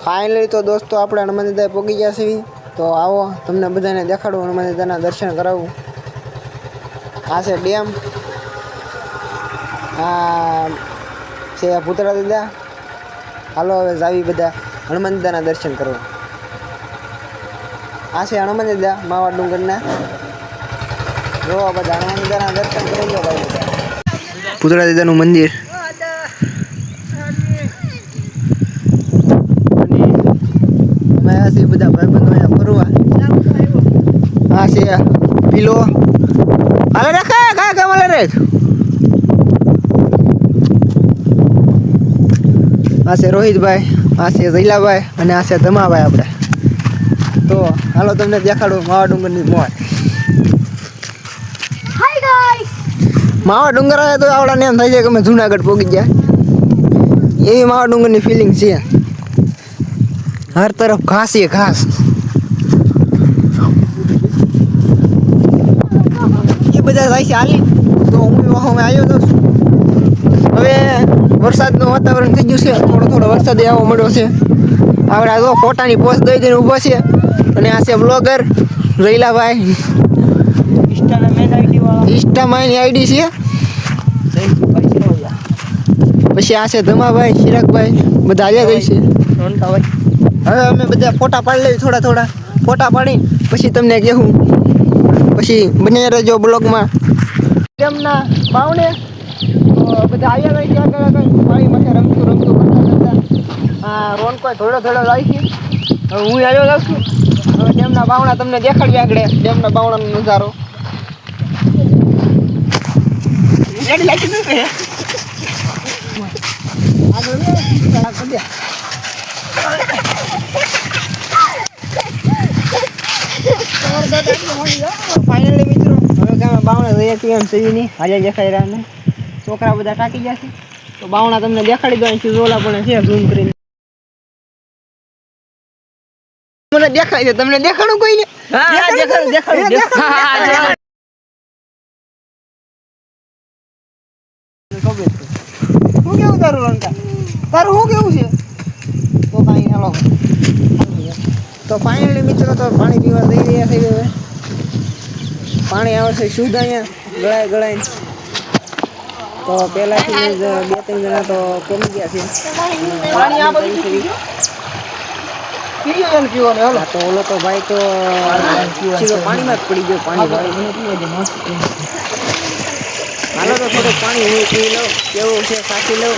Finally તો દોસ્તો આપણે હનુમાન દાદા પહોંચી ગયા છીએ. તો આવો તમને બધાને દેખાડું, હનુમાન દાદાના દર્શન કરાવું. આ છે ડેમ, આ છે ભૂતરા દાદા. હાલો હવે જાવી બધા હનુમાન દાદાના દર્શન કરવા. આ છે હનુમાન દાદા માવા ડુંગરના. જોવા બધા હનુમાન દાદાના દર્શન કરી લો ભાઈ. ભૂતરા દાદાનું મંદિર. અમે આવ્યા છીએ બધા ભાઈબંધો અહીંયા ફરવા. આ છે પીલો. હાલે રાખે કાંઈ કામ હાલે રેખ. આ છે રોહિતભાઈ, આ છે જઈલાભાઈ અને આ છે ધમાભાઈ. આપણે તો હાલો તમને દેખાડું માવા ડુંગરની મોજ. માવા ડુંગર આવે તો આવડાને એમ થાય છે કે અમે જુનાગઢ પહોંચી ગયા. એવી માવા ડુંગરની ફિલિંગ છે. હર તરફ ઘાસ એ ઘાસ. એ બધા જાય છે હાલી. તો હું આવ્યો તો હવે વરસાદનું વાતાવરણ થઈ ગયું છે. થોડો વરસાદ આવવા મળ્યો છે. આપણે તો ફોટાની પોસ્ટ દઈ દઈને ઊભો છે. અને આ છે બ્લોગર રૈલાભાઈ. ઇન્સ્ટામાં એની આઈડી છે. પછી આ છે ધમાભાઈ, ચિરાગભાઈ, બધા આવ્યા ગઈ છે. હવે અમે બધા ફોટા પાડી લેવી, થોડા ફોટા પાડી પછી તમને કહેવું. પછી બને રહેજો બ્લોગમાં. ડેમના બાવણે બધા આવ્યા ગઈ ત્યાં પાણીમાં રમતું કરતા. આ રોન કોઈ થોડો જાય છે. હવે હું આવ્યો જાઉં છું. હવે ડેમના બાવણા તમને દેખાડવી આગળ. ડેમના બાવણાનો નજારો. ફાઇનલી મિત્રો હવે કામે બાવણા જઈએ છીએ એમ સહી નહીં. આજે દેખાઈ રહ્યા ને છોકરા બધા ટાકી ગયા છે. તો બાવણા તમને દેખાડી દો. અહીંથી રોલા પણ છે ઝૂમ કરીને. મને દેખાય છે, તમને દેખાડું કોઈને? દેખાડું. શું કેવું તારું રંકા? તારું શું કેવું છે? તો કાંઈ હાલો. તો ફાઇનલી મિત્રો તો પાણી પીવા જઈ રહ્યા છે. હવે પાણી આવે છે શુદ્ધ અહીંયા ગળાય. તો પહેલાંથી જ 2-3 જણા તો પડી ગયા છે. પાણી આ બધું તો ઓલો તો ભાઈ તો પાણીમાં જ પડી ગયો. હાલો તો થોડુંક પાણી હું પી લઉં. કેવું છે સાચી લઉં.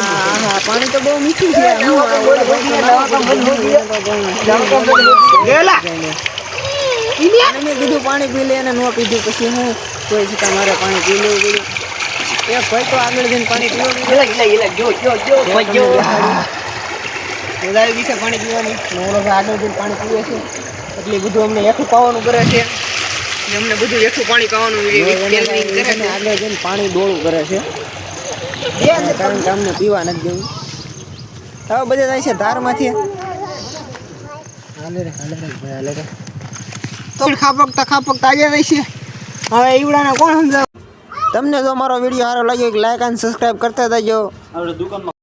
હા પાણી તો બહુ મીઠું છે. મેં કીધું પાણી પી લે અને ન પીધું. પછી હું કોઈ છે તમારે પાણી પી લેવું પડ્યું. એક ભાઈ તો આગળ જઈને પાણી પીવું. મજા આવી ગઈ છે પાણી પીવાની. ઓલો આગળ જઈને પાણી પીવે છે. એટલે બધું અમને એકું પાવાનું કરે છે. અમને બધું એકું પાણી પાવાનું આગળ જઈને પાણી ડોળું કરે છે. કારણ કે અમને પીવા નથી જવું. હવે બધા જાય છે ધારમાંથી. તો ખાપકતા આજે જાય છે. હવે ઈવડાને કોણ સમજાવે? તમને જો અમારો વિડીયો સારો લાગ્યો લાઈક અને સબસ્ક્રાઈબ કરતા જજો.